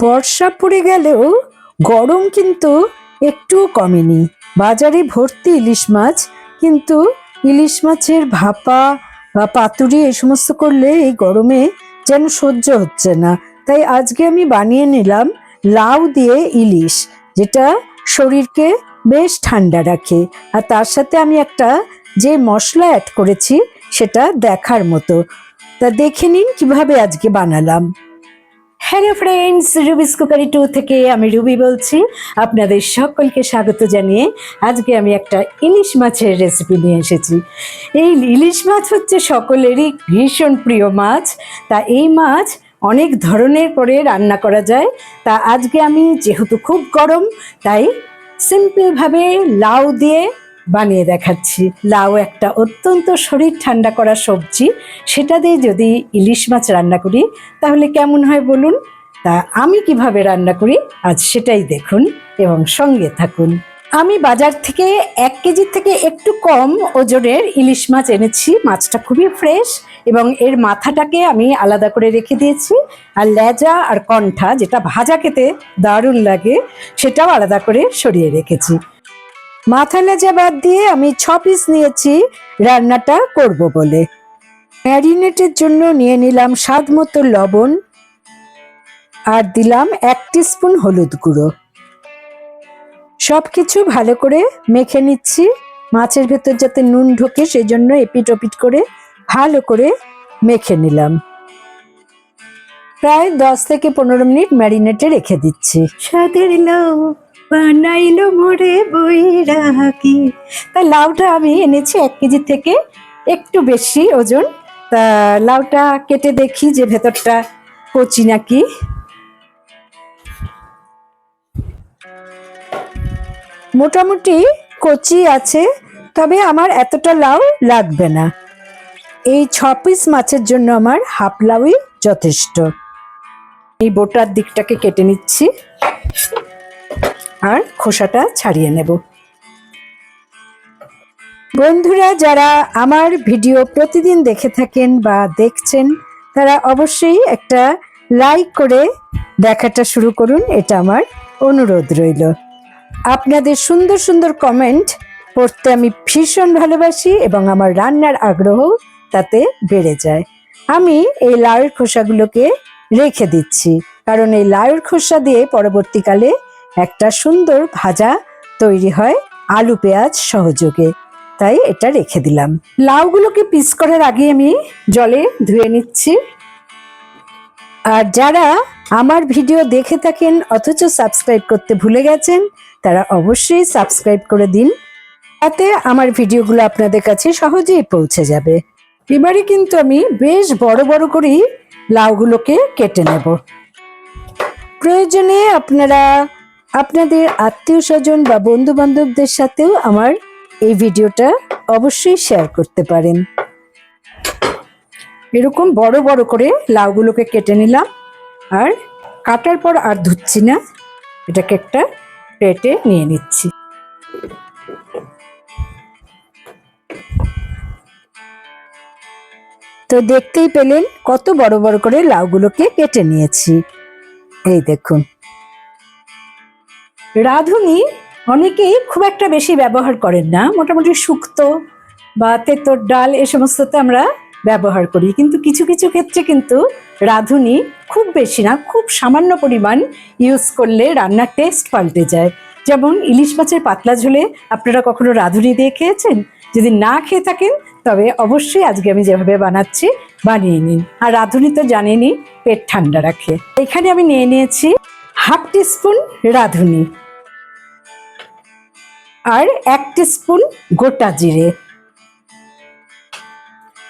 বর্ষা পড়ে গেলেও গরম কিন্তু একটুও কমেনি। বাজারে ভর্তি ইলিশ মাছ, কিন্তু ইলিশ মাছের ভাপা বা পাতুরি এই সমস্ত করলে এই গরমে যেন সহ্য হচ্ছে না। তাই আজকে আমি বানিয়ে নিলাম লাউ দিয়ে ইলিশ, যেটা শরীরকে বেশ ঠান্ডা রাখে। আর তার সাথে আমি একটা যে মশলা অ্যাড করেছি সেটা দেখার মতো। তা দেখে নিন কিভাবে আজকে বানালাম। হ্যালো ফ্রেন্ডস, রুবিস কুকারি 2 থেকে আমি রুবি বলছি। আপনাদের সকলকে স্বাগত জানিয়ে আজকে আমি একটা ইলিশ মাছের রেসিপি নিয়ে এসেছি। এই ইলিশ মাছ হচ্ছে সকলেরই ভীষণ প্রিয় মাছ। তা এই মাছ অনেক ধরনের করে রান্না করা যায়। তা আজকে আমি যেহেতু খুব গরম, তাই সিম্পলভাবে লাউ দিয়ে বানিয়ে দেখাচ্ছি। লাউ একটা অত্যন্ত শরীর ঠান্ডা করা সবজি, সেটা দিয়ে যদি ইলিশ মাছ রান্না করি তাহলে কেমন হয় বলুন। তা আমি কিভাবে রান্না করি আজ সেটাই দেখুন এবং সঙ্গে থাকুন। আমি বাজার থেকে 1 কেজির থেকে একটু কম ওজনের ইলিশ মাছ এনেছি। মাছটা খুবই ফ্রেশ এবং এর মাথাটাকে আমি আলাদা করে রেখে দিয়েছি, আর লেজা আর কণ্ঠা, যেটা ভাজা খেতে দারুণ লাগে, সেটাও আলাদা করে সরিয়ে রেখেছি। মাথা লেজা বাদ দিয়ে আমি 6 পিস নিয়েছি রান্নাটা করব বলে। ম্যারিনেটের জন্য নিয়ে নিলাম স্বাদ মতো লবণ, আর দিলাম 1 টিস্পুন হলুদ গুঁড়ো। সব কিছু ভালো করে মেখে নিচ্ছি। মাছের ভেতর যাতে নুন ঢোকে সেই জন্য এপিট ওপিট করে ভালো করে মেখে নিলাম। প্রায় 10 থেকে 15 মিনিট ম্যারিনেটে রেখে দিচ্ছি। স্বাদের লাউ বানাইলো মোরে বৈরাগী। তা লাউটা আমি এনেছি 1 কেজি থেকে একটু বেশি ওজন। তা লাউটা কেটে দেখি যে ভেতরটা কচি নাকি। মোটামুটি কচি আছে, তবে আমার এতটা লাউ লাগবে না। এই 6 পিস মাছের জন্য আমার হাফ লাউই যথেষ্ট। এই বোটার দিকটাকে কেটে নিচ্ছি আর খোসাটা ছাড়িয়ে নেব। বন্ধুরা যারা আমার ভিডিও প্রতিদিন দেখে থাকেন বা দেখছেন, তারা অবশ্যই একটা লাইক করে দেখাটা শুরু করুন, এটা আমার অনুরোধ রইল। আপনাদের সুন্দর সুন্দর কমেন্ট পড়তে আমি ভীষণ ভালোবাসি এবং আমার রান্নার আগ্রহ তাতে বেড়ে যায়। আমি এই লাউয়ের খোসাগুলোকে রেখে দিচ্ছি, কারণ এই লাউয়ের খোসা দিয়ে পরবর্তীকালে একটা সুন্দর ভাজা তৈরি হয় আলু পেঁয়াজ সহযোগে, তাই এটা রেখে দিলাম। লাউগুলোকে পিস করার আগে আমি জলে ধুয়ে নিচ্ছি। আর যারা আমার ভিডিও দেখে থাকেন অথচ সাবস্ক্রাইব করতে ভুলে গেছেন, তারা অবশ্যই সাবস্ক্রাইব করে দিন, তাতে আমার ভিডিওগুলো আপনাদের কাছে সহজেই পৌঁছে যাবে। এবারে কিন্তু আমি বেশ বড় বড় করেই লাউগুলোকে কেটে নেব। প্রয়োজনে আপনারা আপনাদের আত্মীয় স্বজন বা বন্ধু বান্ধবদের সাথেও আমার এই ভিডিওটা অবশ্যই শেয়ার করতে পারেন। এরকম বড় বড় করে লাউগুলোকে কেটে নিলাম, আর কাটার পর আর ধুচ্ছি না, এটাকে একটা প্লেটে নিয়ে নিচ্ছি। তো দেখতেই পেলেন কত বড় বড় করে লাউগুলোকে কেটে নিয়েছি। এই দেখুন। রাঁধুনি অনেকেই খুব একটা বেশি ব্যবহার করেন না, মোটামুটি শুক্তো বা তেঁতোর ডাল এ সমস্ততে আমরা ব্যবহার করি, কিন্তু কিছু কিছু ক্ষেত্রে কিন্তু রাঁধুনি খুব বেশি না, খুব সামান্য পরিমাণ ইউজ করলে রান্নার টেস্ট পাল্টে যায়। যেমন ইলিশ মাছের পাতলা ঝোলে আপনারা কখনো রাঁধুনি দিয়ে খেয়েছেন? যদি না খেয়ে থাকেন তবে অবশ্যই আজকে আমি যেভাবে বানাচ্ছি বানিয়ে নিন। আর রাঁধুনি তো জানেনই পেট ঠান্ডা রাখে। এখানে আমি নিয়ে নিয়েছি হাফ টিস্পুন রাঁধুনি আর 1 টিস্পুন গোটা জিরে।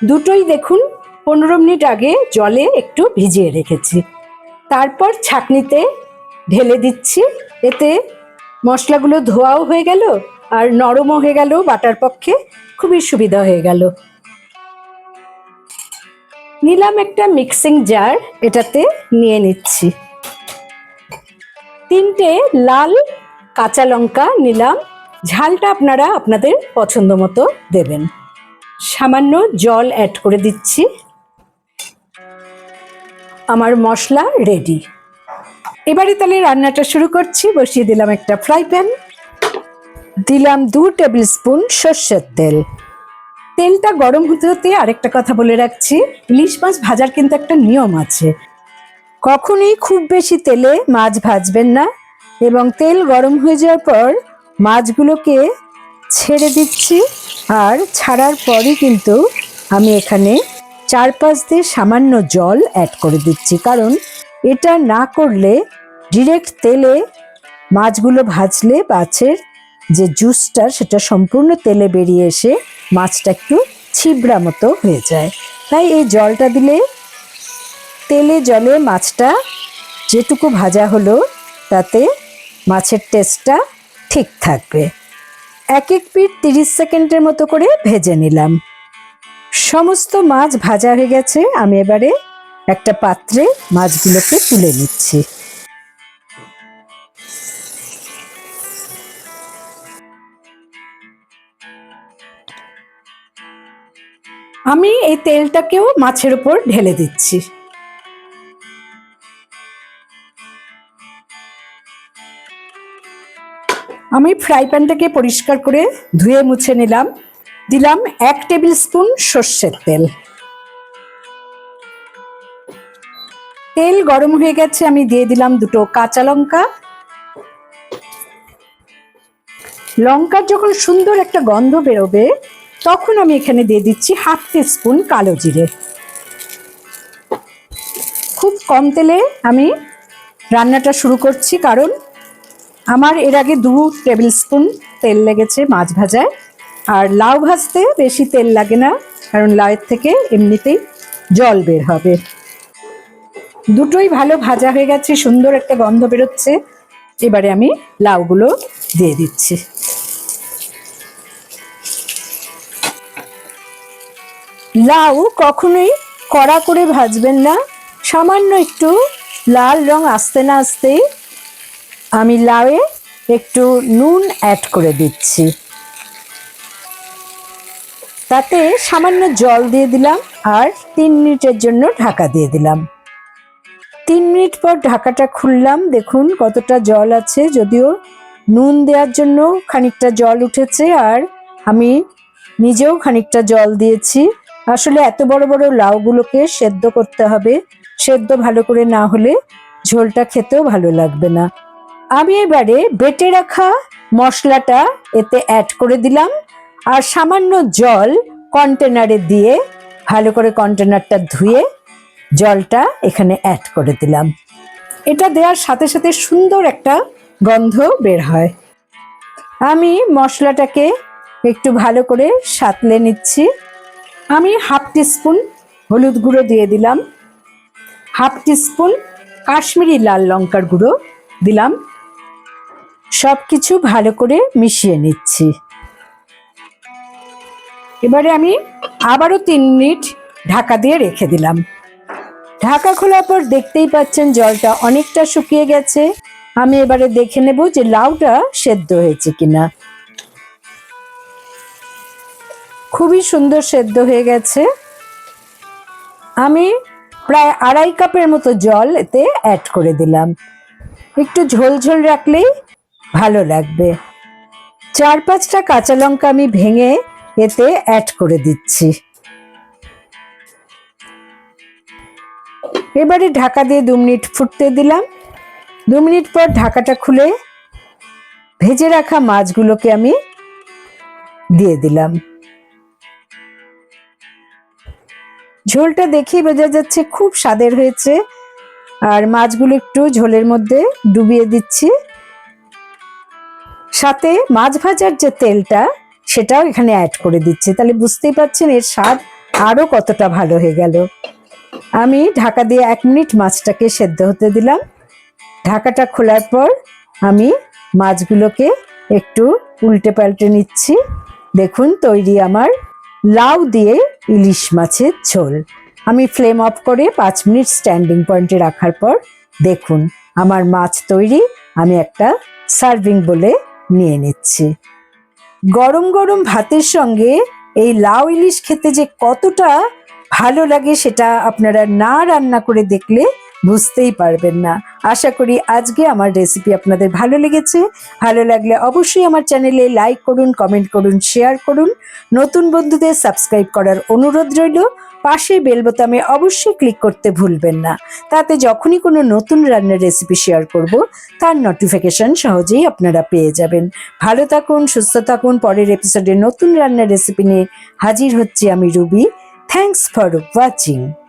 দুটোই দেখুন 15 মিনিট আগে জলে একটু ভিজিয়ে রেখেছি। তারপর ছাঁকনিতে ঢেলে দিচ্ছি। এতে মশলাগুলো ধোয়াও হয়ে গেল আর নরমও হয়ে গেল, বাটার পক্ষে খুবই সুবিধা হয়ে গেল। নিলাম একটা মিক্সিং জার, এটাতে নিয়ে নিচ্ছি 3টে লাল কাঁচা লঙ্কা নিলাম। ঝালটা আপনারা আপনাদের পছন্দ মতো দেবেন। সামান্য জল অ্যাড করে দিচ্ছি। আমার মশলা রেডি। এবারে তাহলে রান্নাটা শুরু করছি। বসিয়ে দিলাম একটা ফ্রাই প্যান, দিলাম 2 টেবিল স্পুন সর্ষের তেল। তেলটা গরম হতে হতে আরেকটা কথা বলে রাখছি, ইলিশ মাছ ভাজার কিন্তু একটা নিয়ম আছে। কখনই খুব বেশি তেলে মাছ ভাজবেন না, এবং তেল গরম হয়ে যাওয়ার পর মাছগুলোকে ছেড়ে দিচ্ছি। আর ছাড়ার পরই কিন্তু আমি এখানে 4-5 দিয়ে সামান্য জল অ্যাড করে দিচ্ছি, কারণ এটা না করলে ডিরেক্ট তেলে মাছগুলো ভাজলে মাছের যে জুসটা সেটা সম্পূর্ণ তেলে বেরিয়ে এসে মাছটা একটু ছিবড়া মতো হয়ে যায়। তাই এই জলটা দিলে তেলে জলে মাছটা যেটুকু ভাজা হলো তাতে মাছের টেস্টটা ঠিক থাকবে। এক পিঠ 30 সেকেন্ডের মতো করে ভেজে নিলাম। সমস্ত মাছ ভাজা হয়ে গেছে। আমি এবারে একটা পাত্রে মাছগুলোকে তুলে নিচ্ছি। আমি এই তেলটাকেও মাছের উপর ঢেলে দিচ্ছি। আমি ফ্রাই প্যানটাকে পরিষ্কার করে ধুয়ে মুছে নিলাম। দিলাম 1 টেবিল স্পুন সর্ষের তেল। তেল গরম হয়ে গেছে, আমি দিয়ে দিলাম 2টো কাঁচা লঙ্কা। লঙ্কার যখন সুন্দর একটা গন্ধ বেরোবে তখন আমি এখানে দিয়ে দিচ্ছি 1/2 টিস্পুন কালো জিরে। খুব কম তেলে আমি রান্নাটা শুরু করছি, কারণ আমার এর আগে 2 টেবিল স্পুন তেল লেগেছে মাছ ভাজায়। আর লাউ ভাজতে বেশি তেল লাগে না, কারণ লাউয়ের থেকে এমনিতেই জল বের হবে। দুটোই ভালো ভাজা হয়ে গেছে, সুন্দর একটা গন্ধ বেরোচ্ছে। এবারে আমি লাউগুলো দিয়ে দিচ্ছি। লাউ কখনোই কড়া করে ভাজবেন না, সামান্য একটু লাল রং আসতে না আসতেই আমি লাউয়ে একটু নুন অ্যাড করে দিচ্ছি। তাতে সামান্য জল দিয়ে দিলাম আর 3 মিনিটের জন্য ঢাকা দিয়ে দিলাম। 3 মিনিট পর ঢাকাটা খুললাম, দেখুন কতটা জল আছে। যদিও নুন দেওয়ার জন্য খানিকটা জল উঠেছে, আর আমি নিজেও খানিকটা জল দিয়েছি। আসলে এত বড় বড় লাউগুলোকে সেদ্ধ করতে হবে, সেদ্ধ ভালো করে না হলে ঝোলটা খেতেও ভালো লাগবে না। আমি এবারে বেটে রাখা মশলাটা এতে অ্যাড করে দিলাম, আর সামান্য জল কন্টেনারে দিয়ে ভালো করে কন্টেনারটা ধুয়ে জলটা এখানে অ্যাড করে দিলাম। এটা দেওয়ার সাথে সাথে সুন্দর একটা গন্ধ বের হয়। আমি মশলাটাকে একটু ভালো করে সাঁতলে নিচ্ছি। আমি 1/2 টিস্পুন হলুদ গুঁড়ো দিয়ে দিলাম, 1/2 টিস্পুন কাশ্মীরি লাল লঙ্কার গুঁড়ো দিলাম। সব কিছু ভালো করে মিশিয়ে নিচ্ছি। এবারে আমি আবারও 3 মিনিট ঢাকা দিয়ে রেখে দিলাম। ঢাকা খোলার পর দেখতেই পাচ্ছেন জলটা অনেকটা শুকিয়ে গেছে। আমি এবারে দেখে নেব যে লাউটা সেদ্ধ হয়েছে কিনা। খুবই সুন্দর সেদ্ধ হয়ে গেছে। আমি প্রায় 2.5 কাপের মতো জল এতে অ্যাড করে দিলাম। একটু ঝোল ঝোল রাখলেই ভালো লাগবে। 4-5টা কাঁচা লঙ্কা আমি ভেঙে এতে অ্যাড করে দিচ্ছি। এবারে ঢাকা দিয়ে 2 মিনিট ফুটতে দিলাম। 2 মিনিট পর ঢাকাটা খুলে ভেজে রাখা মাছগুলোকে আমি দিয়ে দিলাম। ঝোলটা দেখেই বোঝা যাচ্ছে খুব স্বাদের হয়েছে। আর মাছগুলো একটু ঝোলের মধ্যে ডুবিয়ে দিচ্ছি। সাথে মাছ ভাজার যে তেলটা সেটাও এখানে অ্যাড করে দিচ্ছি, তাহলে বুঝতেই পারছেন এর স্বাদ আরো কতটা ভালো হয়ে গেল। আমি ঢাকা দিয়ে 1 মিনিট মাছটাকে সেদ্ধ হতে দিলাম। ঢাকাটা খোলার পর আমি মাছগুলোকে একটু উল্টে পাল্টে নিচ্ছি। দেখুন তৈরি আমার লাউ দিয়ে ইলিশ মাছের ঝোল। আমি ফ্লেম অফ করে 5 মিনিট স্ট্যান্ডিং পয়েন্টে রাখার পর দেখুন আমার মাছ তৈরি। আমি একটা সার্ভিং বলে নিয়ে নিচ্ছি। গরম গরম ভাতের সঙ্গে এই লাউ ইলিশ খেতে যে কতটা ভালো লাগে সেটা আপনারা না রান্না করে দেখলে বুঝতেই পারবেন না। আশা করি আজকে আমার রেসিপি আপনাদের ভালো লেগেছে। ভালো লাগলে অবশ্যই আমার চ্যানেলে লাইক করুন, কমেন্ট করুন, শেয়ার করুন। নতুন বন্ধুদের সাবস্ক্রাইব করার অনুরোধ রইল। পাশে বেল বোতামে অবশ্যই ক্লিক করতে ভুলবেন না। তাতে যখনই কোনো নতুন রান্নার রেসিপি শেয়ার করব তার নোটিফিকেশন সহজেই আপনারা পেয়ে যাবেন। ভালো থাকুন, সুস্থ থাকুন। পরের এপিসোডে নতুন রান্নার রেসিপি নিয়ে হাজির হচ্ছি আমি রুবি। Thanks for watching.